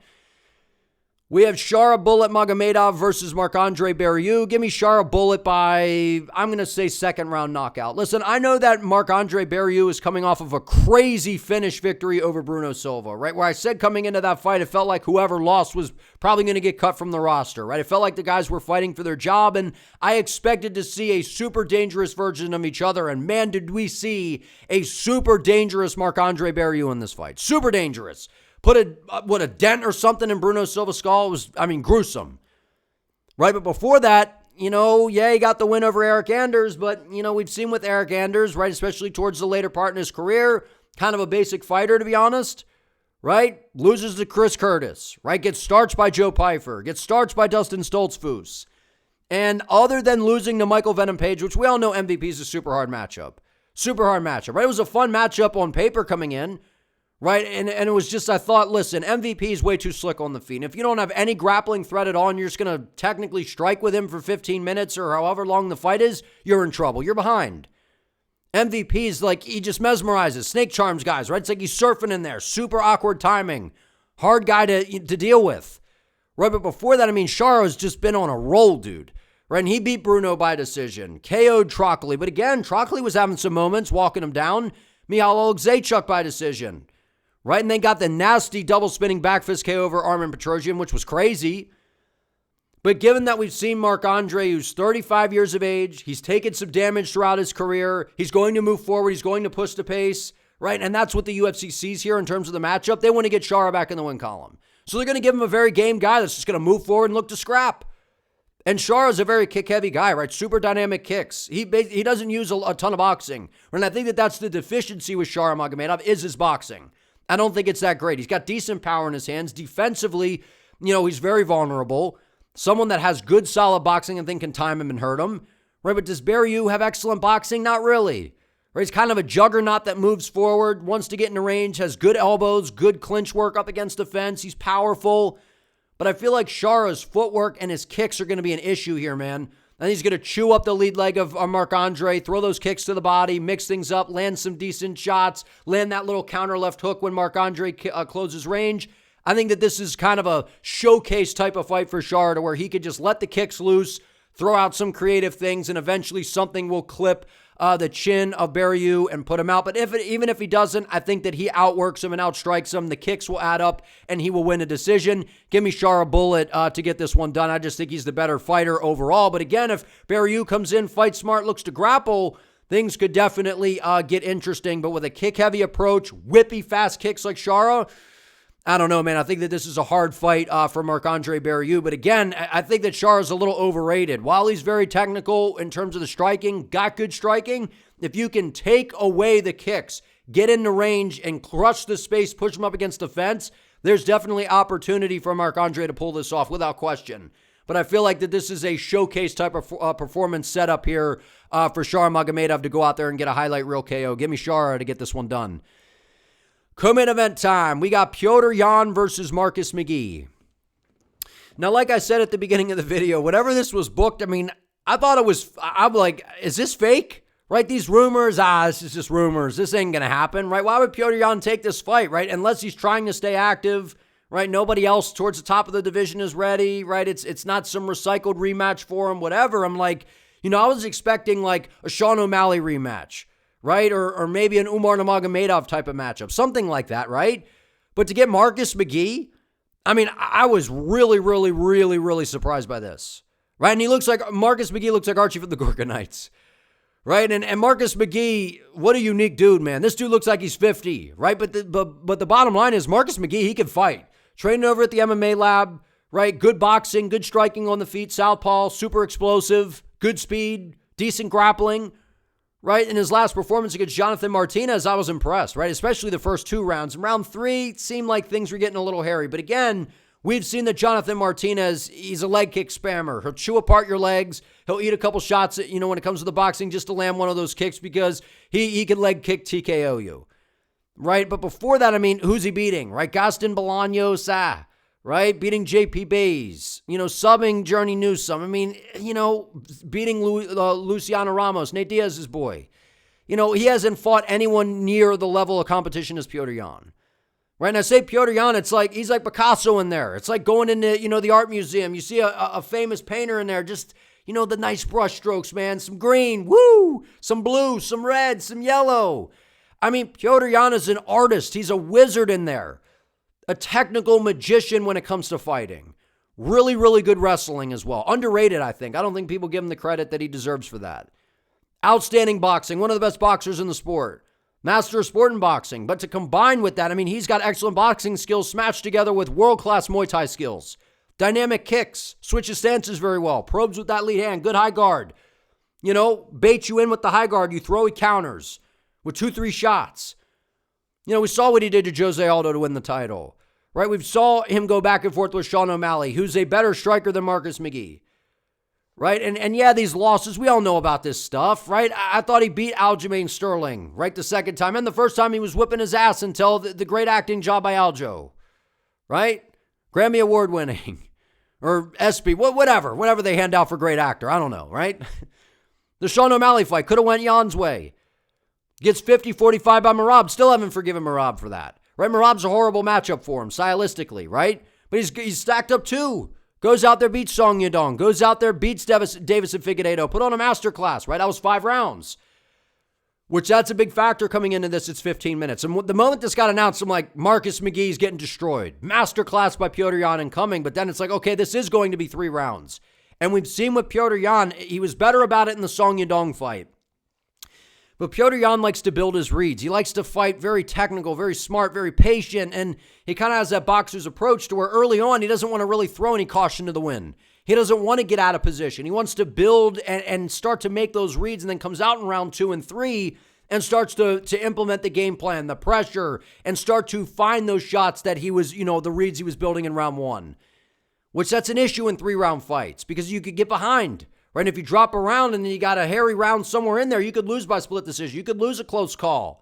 We have Shara Magomedov versus Marc-Andre Barriault. Give me Shara by, I'm going to say, second round knockout. Listen, I know that Marc-Andre Barriault is coming off of a crazy finish victory over Bruno Silva, right? Where I said coming into that fight, it felt like whoever lost was probably going to get cut from the roster, right? It felt like the guys were fighting for their job, and I expected to see a super dangerous version of each other, and man, did we see a super dangerous Marc-Andre Barriault in this fight. Super dangerous. Put a dent or something in Bruno Silva's skull. It was, gruesome. Right, but before that, he got the win over Eric Anders, but, we've seen with Eric Anders, right, especially towards the later part in his career, kind of a basic fighter, to be honest, right? Loses to Chris Curtis, right? Gets starched by Joe Pyfer, gets starched by Dustin Stoltzfus. And other than losing to Michael Venom Page, which we all know MVP is a super hard matchup, right? It was a fun matchup on paper coming in. Right, and it was just, I thought, listen, MVP is way too slick on the feet. And if you don't have any grappling threat at all and you're just going to technically strike with him for 15 minutes or however long the fight is, you're in trouble. You're behind. MVP is like, he just mesmerizes, snake charms guys, right? It's like he's surfing in there. Super awkward timing. Hard guy to deal with. Right, but before that, Shara's just been on a roll, dude. Right, and he beat Bruno by decision. KO'd Trockley. But again, Trockley was having some moments, walking him down. Michal Oleksiejczuk by decision. Right, and then got the nasty double spinning back fist KO over Armen Petrosyan, which was crazy. But given that we've seen Marc-Andre, who's 35 years of age, he's taken some damage throughout his career, he's going to move forward, he's going to push the pace, right? And that's what the UFC sees here in terms of the matchup. They want to get Shara back in the win column. So they're going to give him a very game guy that's just going to move forward and look to scrap. And Shara's a very kick-heavy guy, right? Super dynamic kicks. He doesn't use a ton of boxing. And I think that's the deficiency with Shara Magamedov is his boxing. I don't think it's that great. He's got decent power in his hands. Defensively, he's very vulnerable. Someone that has good, solid boxing and think can time him and hurt him. Right, but does Barriault have excellent boxing? Not really. Right, he's kind of a juggernaut that moves forward, wants to get into range, has good elbows, good clinch work up against the fence. He's powerful. But I feel like Shara's footwork and his kicks are going to be an issue here, man. And he's going to chew up the lead leg of Marc-Andre, throw those kicks to the body, mix things up, land some decent shots, land that little counter left hook when Marc-Andre closes range. I think that this is kind of a showcase type of fight for Shara to where he could just let the kicks loose, throw out some creative things, and eventually something will clip the chin of Barriault and put him out. But even if he doesn't, I think that he outworks him and outstrikes him. The kicks will add up, and he will win a decision. Give me Shara to get this one done. I just think he's the better fighter overall. But again, if Barriault comes in, fight smart, looks to grapple, things could definitely get interesting. But with a kick-heavy approach, whippy, fast kicks like Shara, I don't know, man. I think that this is a hard fight for Marc-Andre Barriault. But again, I think that Shara's a little overrated. While he's very technical in terms of the striking, got good striking, if you can take away the kicks, get in the range and crush the space, push him up against the fence, there's definitely opportunity for Marc-Andre to pull this off without question. But I feel like that this is a showcase type of performance setup here for Shara Magamedov to go out there and get a highlight reel KO. Give me Shara to get this one done. Co-main event time. We got Petr Yan versus Marcus McGhee. Now, like I said at the beginning of the video, whenever this was booked, I thought it was, I'm like, is this fake? Right? These rumors, this is just rumors. This ain't going to happen, right? Why would Petr Yan take this fight, right? Unless he's trying to stay active, right? Nobody else towards the top of the division is ready, right? It's not some recycled rematch for him, whatever. I'm like, I was expecting like a Sean O'Malley rematch, right? Or maybe an Umar Nurmagomedov type of matchup, something like that, right? But to get Marcus McGhee, I was really, really, really, really surprised by this, right? And Marcus McGhee looks like Archie from the Gorka Knights, right? And Marcus McGhee, what a unique dude, man. This dude looks like he's 50, right? But the bottom line is Marcus McGhee, he can fight. Training over at the MMA lab, right? Good boxing, good striking on the feet, southpaw, super explosive, good speed, decent grappling, right? In his last performance against Jonathan Martinez, I was impressed, right? Especially the first two rounds. In round 3, it seemed like things were getting a little hairy. But again, we've seen that Jonathan Martinez, he's a leg kick spammer. He'll chew apart your legs. He'll eat a couple shots, when it comes to the boxing, just to land one of those kicks because he can leg kick TKO you. right? But before that, I mean, who's he beating, right? Gaston Bolaños, right? Beating JP Bays, subbing Journey Newsome. I mean, beating Luciano Ramos, Nate Diaz's boy. He hasn't fought anyone near the level of competition as Petr Yan. Right? And I say Petr Yan, it's like, he's like Picasso in there. It's like going into, the art museum. You see a famous painter in there, just, the nice brush strokes, man. Some green, woo! Some blue, some red, some yellow. I mean, Petr Yan is an artist. He's a wizard in there. A technical magician when it comes to fighting. Really, really good wrestling as well. Underrated, I think. I don't think people give him the credit that he deserves for that. Outstanding boxing. One of the best boxers in the sport. Master of sport in boxing. But to combine with that, I mean, he's got excellent boxing skills smashed together with world-class Muay Thai skills. Dynamic kicks. Switches stances very well. Probes with that lead hand. Good high guard. Baits you in with the high guard. You throw, he counters with 2-3 shots. We saw what he did to Jose Aldo to win the title. Right? We saw him go back and forth with Sean O'Malley, who's a better striker than Marcus McGhee. Right? And yeah, these losses, we all know about this stuff, right? I thought he beat Aljamain Sterling, right, the second time. And the first time he was whipping his ass until the great acting job by Aljo. Right? Grammy Award winning. Or ESPY, whatever they hand out for great actor. I don't know, right? The Sean O'Malley fight could have went Jan's way. Gets 50-45 by Merab. Still haven't forgiven Merab for that. Right? Merab's a horrible matchup for him, stylistically, right? But he's stacked up too. Goes out there, beats Song Yadong. Goes out there, beats Davis and Figueiredo. Put on a masterclass, right? That was 5 rounds. Which that's a big factor coming into this. It's 15 minutes. And the moment this got announced, I'm like, Marcus McGhee's getting destroyed. Masterclass by Petr Yan incoming. But then it's like, okay, this is going to be 3 rounds. And we've seen with Petr Yan, he was better about it in the Song Yadong fight. But Petr Yan likes to build his reads. He likes to fight very technical, very smart, very patient, and he kind of has that boxer's approach to where early on he doesn't want to really throw any caution to the wind. He doesn't want to get out of position. He wants to build and start to make those reads and then comes out in round 2 and 3 and starts to implement the game plan, the pressure, and start to find those shots that he was, the reads he was building in round 1. Which that's an issue in 3-round fights because you could get behind. Right? If you drop around and then you got a hairy round somewhere in there, you could lose by split decision. You could lose a close call.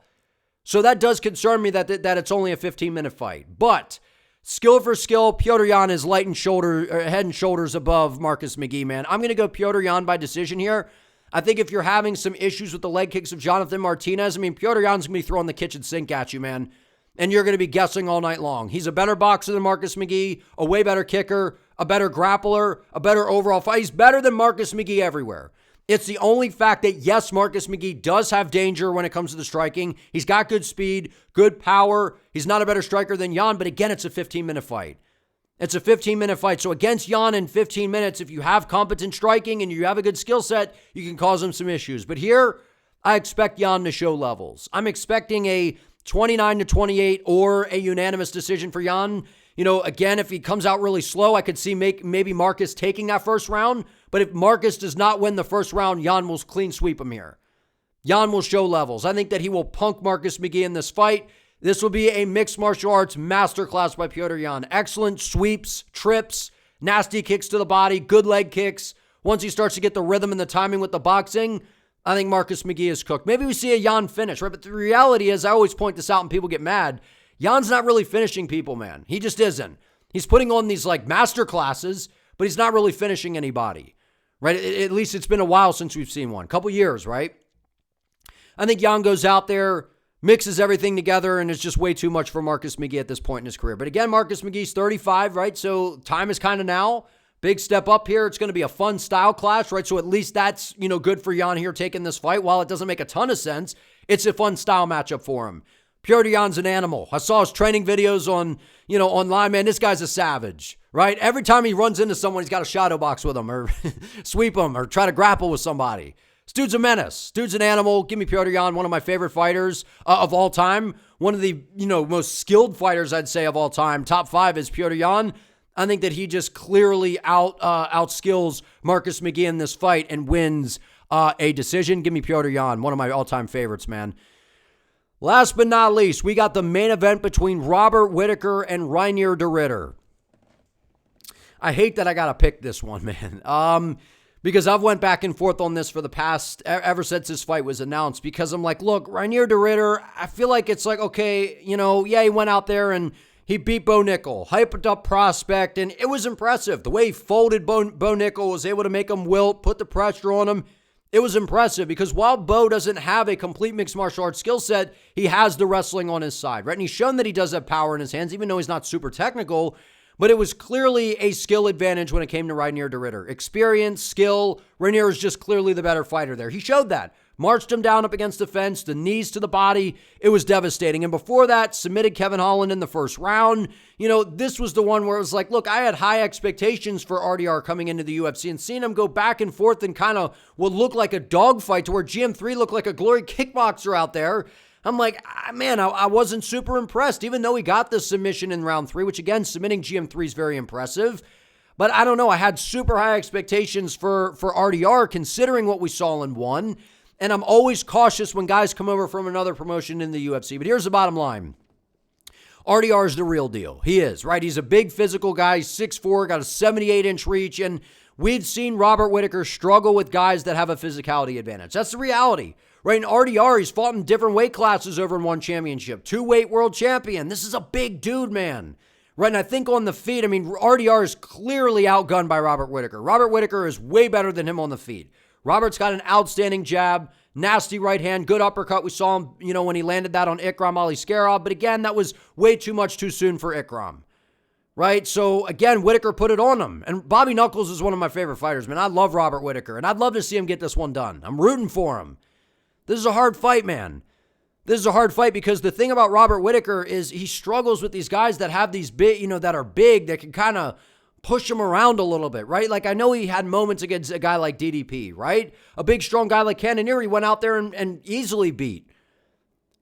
So that does concern me that it's only a 15-minute fight. But skill for skill, Petr Yan is head and shoulders above Marcus McGhee, man. I'm going to go Petr Yan by decision here. I think if you're having some issues with the leg kicks of Jonathan Martinez, Petr Yan's going to be throwing the kitchen sink at you, man. And you're going to be guessing all night long. He's a better boxer than Marcus McGhee, a way better kicker, a better grappler, a better overall fight. He's better than Marcus McGhee everywhere. It's the only fact that, yes, Marcus McGhee does have danger when it comes to the striking. He's got good speed, good power. He's not a better striker than Yan, but again, it's a 15-minute fight. It's a 15-minute fight. So against Yan in 15 minutes, if you have competent striking and you have a good skill set, you can cause him some issues. But here, I expect Yan to show levels. I'm expecting a 29-28 or a unanimous decision for Yan. Again, if he comes out really slow, I could see maybe Marcus taking that first round. But if Marcus does not win the first round, Yan will clean sweep him here. Yan will show levels. I think that he will punk Marcus McGhee in this fight. This will be a mixed martial arts masterclass by Petr Yan. Excellent sweeps, trips, nasty kicks to the body, good leg kicks. Once he starts to get the rhythm and the timing with the boxing, I think Marcus McGhee is cooked. Maybe we see a Yan finish, right? But the reality is, I always point this out and people get mad. Jan's not really finishing people, man. He just isn't. He's putting on these master classes, but he's not really finishing anybody, right? At least it's been a while since we've seen one. Couple years, right? I think Yan goes out there, mixes everything together, and it's just way too much for Marcus McGhee at this point in his career. But again, Marcus McGhee's 35, right? So time is kind of now. Big step up here. It's going to be a fun style clash, right? So at least that's, good for Yan here taking this fight. While it doesn't make a ton of sense, it's a fun style matchup for him. Petr Yan's an animal. I saw his training videos on, online, man. This guy's a savage, right? Every time he runs into someone, he's got a shadow box with him or sweep him or try to grapple with somebody. This dude's a menace. Dude's an animal. Give me Petr Yan, one of my favorite fighters of all time. One of the, most skilled fighters, I'd say, of all time. Top 5 is Petr Yan. I think that he just clearly outskills Marcus McGhee in this fight and wins a decision. Give me Petr Yan, one of my all-time favorites, man. Last but not least, we got the main event between Robert Whittaker and Reiner De Reidder. I hate that I got to pick this one, man. Because I've went back and forth on this for the past, ever since this fight was announced, because I'm like, look, Reiner De Reidder, I feel like it's like, okay, you know, yeah, he went out there and he beat Bo Nickal, hyped up prospect, and it was impressive. The way he folded Bo Nickal, was able to make him wilt, put the pressure on him. It was impressive because while Bo doesn't have a complete mixed martial arts skill set, he has the wrestling on his side, right? And he's shown that he does have power in his hands, even though he's not super technical. But it was clearly a skill advantage when it came to Reiner De Reidder. Experience, skill, Reiner is just clearly the better fighter there. He showed that. Marched him down up against the fence, the knees to the body. It was devastating. And before that, submitted Kevin Holland in the first round. You know, this was the one where it was like, look, I had high expectations for RDR coming into the UFC, and seeing him go back and forth and kind of what looked like a dogfight to where GM3 looked like a glory kickboxer out there. I'm like, man, I wasn't super impressed, even though he got the submission in round 3, which again, submitting GM3 is very impressive. But I don't know, I had super high expectations for RDR considering what we saw in 1. And I'm always cautious when guys come over from another promotion in the UFC. But here's the bottom line. RDR is the real deal. He is, right? He's a big physical guy. He's 6'4", got a 78-inch reach. And we'd seen Robert Whittaker struggle with guys that have a physicality advantage. That's the reality. Right, in RDR, he's fought in different weight classes over in one championship. 2-weight world champion. This is a big dude, man. Right, and I think on the feet, I mean, RDR is clearly outgunned by Robert Whittaker. Robert Whittaker is way better than him on the feet. Robert's got an outstanding jab, nasty right hand, good uppercut. We saw him, you know, when he landed that on Ikram Aliskerov. But again, that was way too much too soon for Ikram. Right, so again, Whittaker put it on him. And Bobby Knuckles is one of my favorite fighters, man. I love Robert Whittaker, and I'd love to see him get this one done. I'm rooting for him. This is a hard fight, man. This is a hard fight because the thing about Robert Whittaker is he struggles with these guys that have these big, you know, that are big, that can kind of push him around a little bit, right? Like I know he had moments against a guy like DDP, right? A big, strong guy like Cannonier, he went out there and easily beat,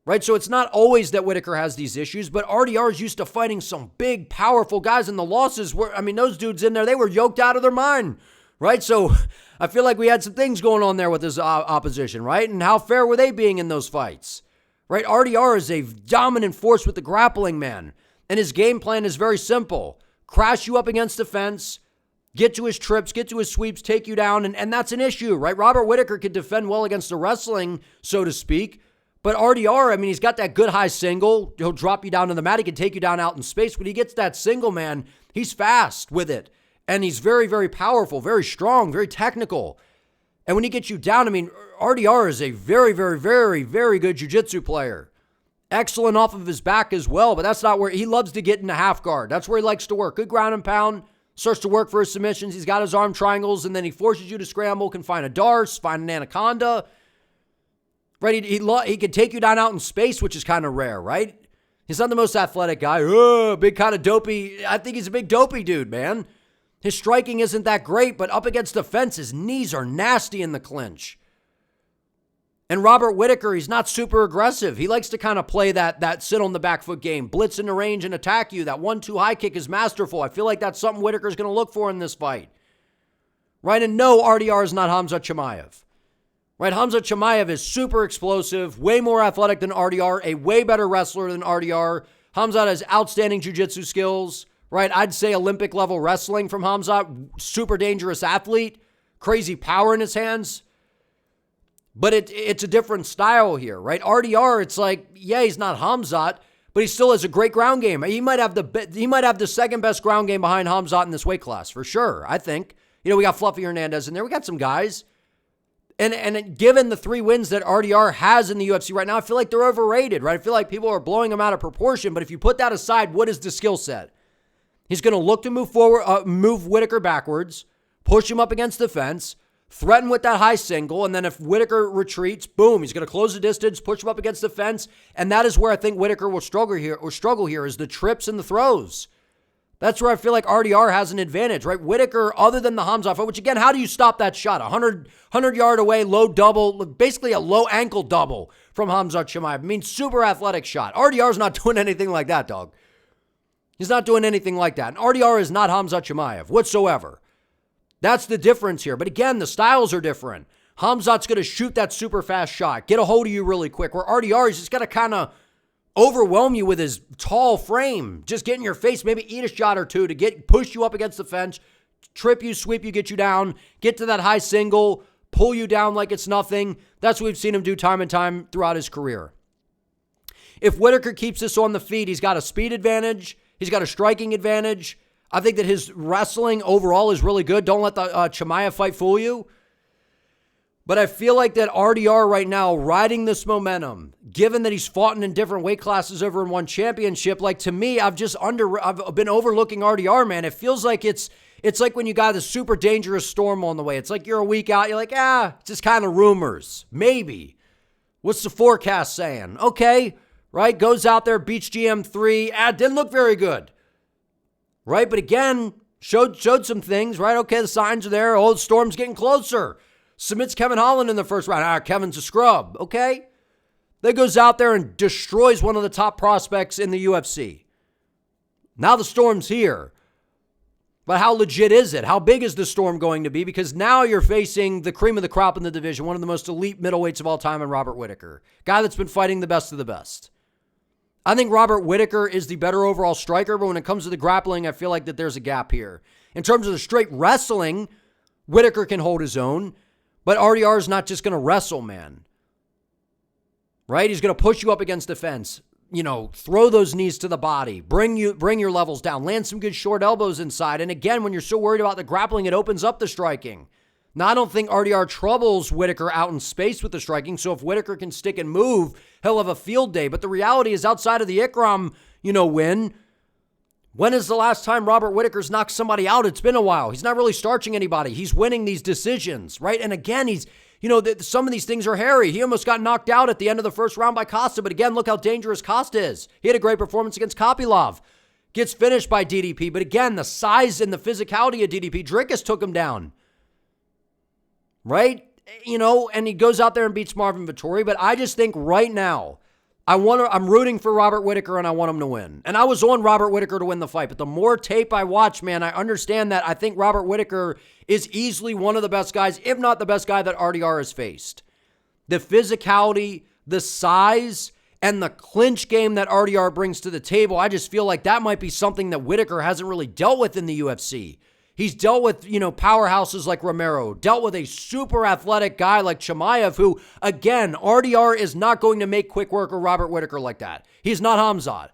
right? So it's not always that Whittaker has these issues, but RDR is used to fighting some big, powerful guys, and the losses were, I mean, those dudes in there, they were yoked out of their mind, right? So I feel like we had some things going on there with his opposition, right? And how fair were they being in those fights, right? RDR is a dominant force with the grappling, man. And his game plan is very simple. Crash you up against the fence, get to his trips, get to his sweeps, take you down, and that's an issue, right? Robert Whittaker could defend well against the wrestling, so to speak. But RDR, I mean, he's got that good high single. He'll drop you down to the mat. He can take you down out in space. When he gets that single, man, he's fast with it. And he's very, very powerful, very strong, very technical. And when he gets you down, I mean, RDR is a very, very, very, very good jiu-jitsu player. Excellent off of his back as well, but that's not where he loves to get into half guard. That's where he likes to work. Good ground and pound, starts to work for his submissions. He's got his arm triangles, and then he forces you to scramble, can find a darce, find an anaconda. Right, he could take you down out in space, which is kind of rare, right? He's not the most athletic guy. Big kind of dopey. I think he's a big dopey dude, man. His striking isn't that great, but up against the fence, his knees are nasty in the clinch. And Robert Whittaker, he's not super aggressive. He likes to kind of play that sit on the back foot game, blitz in the range and attack you. That 1-2 high kick is masterful. I feel like that's something Whittaker's going to look for in this fight. Right, and no, RDR is not Khamzat Chimaev. Right, Khamzat Chimaev is super explosive, way more athletic than RDR, a way better wrestler than RDR. Khamzat has outstanding jiu-jitsu skills. Right, I'd say Olympic level wrestling from Khamzat, super dangerous athlete, crazy power in his hands. But it's a different style here, right? RDR, it's like, yeah, he's not Khamzat, but he still has a great ground game. He might have the second best ground game behind Khamzat in this weight class, for sure, I think. You know, we got Fluffy Hernandez in there. We got some guys. And given the 3 wins that RDR has in the UFC right now, I feel like they're overrated, right? I feel like people are blowing him out of proportion, but if you put that aside, what is the skill set? He's going to look to move forward, move Whittaker backwards, push him up against the fence, threaten with that high single, and then if Whittaker retreats, boom, he's going to close the distance, push him up against the fence, and that is where I think Whittaker will struggle here is the trips and the throws. That's where I feel like RDR has an advantage, right? Whittaker, other than the Khamzat fight, which again, how do you stop that shot? 100 yard away, low double, basically a low ankle double from Khamzat Chimaev. I mean, super athletic shot. RDR's not doing anything like that, dog. He's not doing anything like that. And RDR is not Khamzat Chimaev whatsoever. That's the difference here. But again, the styles are different. Khamzat's going to shoot that super fast shot, get a hold of you really quick, where RDR is just going to kind of overwhelm you with his tall frame, just get in your face, maybe eat a shot or two to push you up against the fence, trip you, sweep you, get you down, get to that high single, pull you down like it's nothing. That's what we've seen him do time and time throughout his career. If Whittaker keeps this on the feet, he's got a speed advantage. He's got a striking advantage. I think that his wrestling overall is really good. Don't let the Chimaev fight fool you. But I feel like that RDR right now, riding this momentum, given that he's fought in different weight classes over in one championship, like to me, I've been overlooking RDR, man. It feels like it's like when you got a super dangerous storm on the way. It's like you're a week out. You're like, it's just kind of rumors. Maybe. What's the forecast saying? Okay, right? Goes out there, beats GM3. Didn't look very good. Right? But again, showed some things, right? Okay, the signs are there. Oh, the storm's getting closer. Submits Kevin Holland in the first round. Kevin's a scrub. Okay. Then goes out there and destroys one of the top prospects in the UFC. Now the storm's here. But how legit is it? How big is the storm going to be? Because now you're facing the cream of the crop in the division, one of the most elite middleweights of all time in Robert Whittaker. Guy that's been fighting the best of the best. I think Robert Whittaker is the better overall striker, but when it comes to the grappling, I feel like that there's a gap here. In terms of the straight wrestling, Whittaker can hold his own. But RDR is not just going to wrestle, man. Right? He's going to push you up against the fence. Throw those knees to the body. Bring your levels down. Land some good short elbows inside. And again, when you're so worried about the grappling, it opens up the striking. Now, I don't think RDR troubles Whittaker out in space with the striking. So if Whittaker can stick and move, he'll have a field day. But the reality is outside of the Ikram, win. When is the last time Robert Whittaker's knocked somebody out? It's been a while. He's not really starching anybody. He's winning these decisions, right? And again, he's, some of these things are hairy. He almost got knocked out at the end of the first round by Costa. But again, look how dangerous Costa is. He had a great performance against Kopylov. Gets finished by DDP. But again, the size and the physicality of DDP, Dricus took him down. Right? And he goes out there and beats Marvin Vettori. But I just think right now, I'm rooting for Robert Whittaker and I want him to win. And I was on Robert Whittaker to win the fight. But the more tape I watch, man, I understand that I think Robert Whittaker is easily one of the best guys, if not the best guy that RDR has faced. The physicality, the size, and the clinch game that RDR brings to the table, I just feel like that might be something that Whittaker hasn't really dealt with in the UFC. He's dealt with, powerhouses like Romero, dealt with a super athletic guy like Chimaev, who, again, RDR is not going to make quick work of Robert Whittaker like that. He's not Hamzat.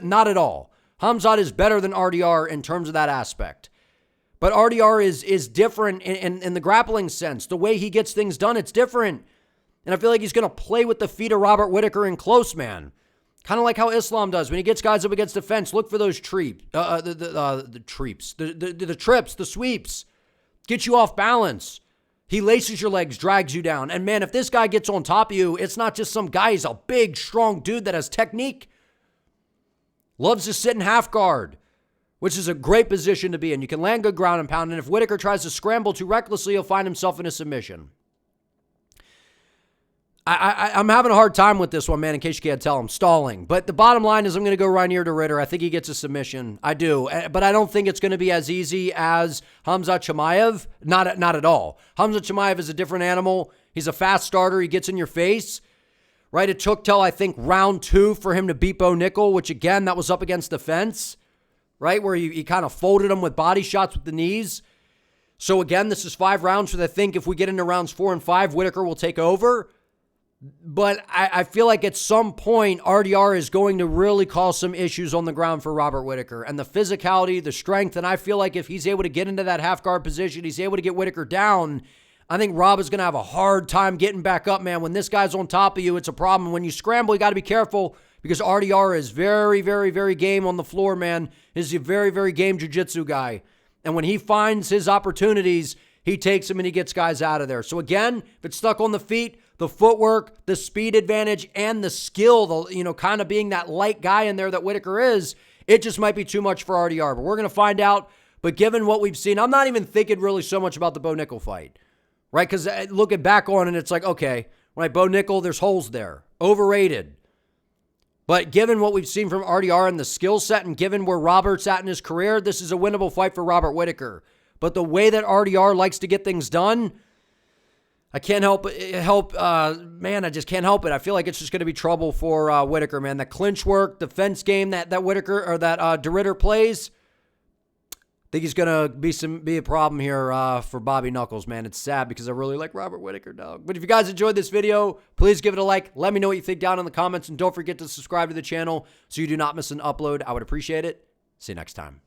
Not at all. Hamzat is better than RDR in terms of that aspect. But RDR is different in the grappling sense. The way he gets things done, it's different. And I feel like he's going to play with the feet of Robert Whittaker in close, man. Kind of like how Islam does. When he gets guys up against the fence, look for those trips, the sweeps. Get you off balance. He laces your legs, drags you down. And man, if this guy gets on top of you, it's not just some guy. He's a big, strong dude that has technique. Loves to sit in half guard, which is a great position to be in. You can land good ground and pound. And if Whittaker tries to scramble too recklessly, he'll find himself in a submission. I'm having a hard time with this one, man, in case you can't tell. I'm stalling. But the bottom line is I'm going to go Reiner De Reidder. I think he gets a submission. I do. But I don't think it's going to be as easy as Hamzat Chimaev. Not at all. Hamzat Chimaev is a different animal. He's a fast starter. He gets in your face. Right? It took till, I think, round 2 for him to beat Bo Nickel, which, again, that was up against the fence. Right? Where he kind of folded him with body shots with the knees. So, again, this is 5 rounds. So I think if we get into rounds 4 and 5, Whittaker will take over. But I feel like at some point, RDR is going to really cause some issues on the ground for Robert Whittaker. And the physicality, the strength, and I feel like if he's able to get into that half-guard position, he's able to get Whittaker down, I think Rob is going to have a hard time getting back up, man. When this guy's on top of you, it's a problem. When you scramble, you got to be careful because RDR is very, very, very game on the floor, man. He's a very, very game jiu-jitsu guy. And when he finds his opportunities, he takes them and he gets guys out of there. So again, if it's stuck on the feet, the footwork, the speed advantage, and the skill, kind of being that light guy in there that Whittaker is, it just might be too much for RDR. But we're going to find out. But given what we've seen, I'm not even thinking really so much about the Bo Nickel fight, right? Because looking back on it, it's like, okay, right, Bo Nickel, there's holes there. Overrated. But given what we've seen from RDR and the skill set, and given where Robert's at in his career, this is a winnable fight for Robert Whittaker. But the way that RDR likes to get things done, I can't help, man, I just can't help it. I feel like it's just going to be trouble for Whittaker, man. The clinch work, the fence game that Whittaker or that De Reidder plays, think he's going to be a problem here for Bobby Knuckles, man. It's sad because I really like Robert Whittaker, dog. But if you guys enjoyed this video, please give it a like. Let me know what you think down in the comments. And don't forget to subscribe to the channel so you do not miss an upload. I would appreciate it. See you next time.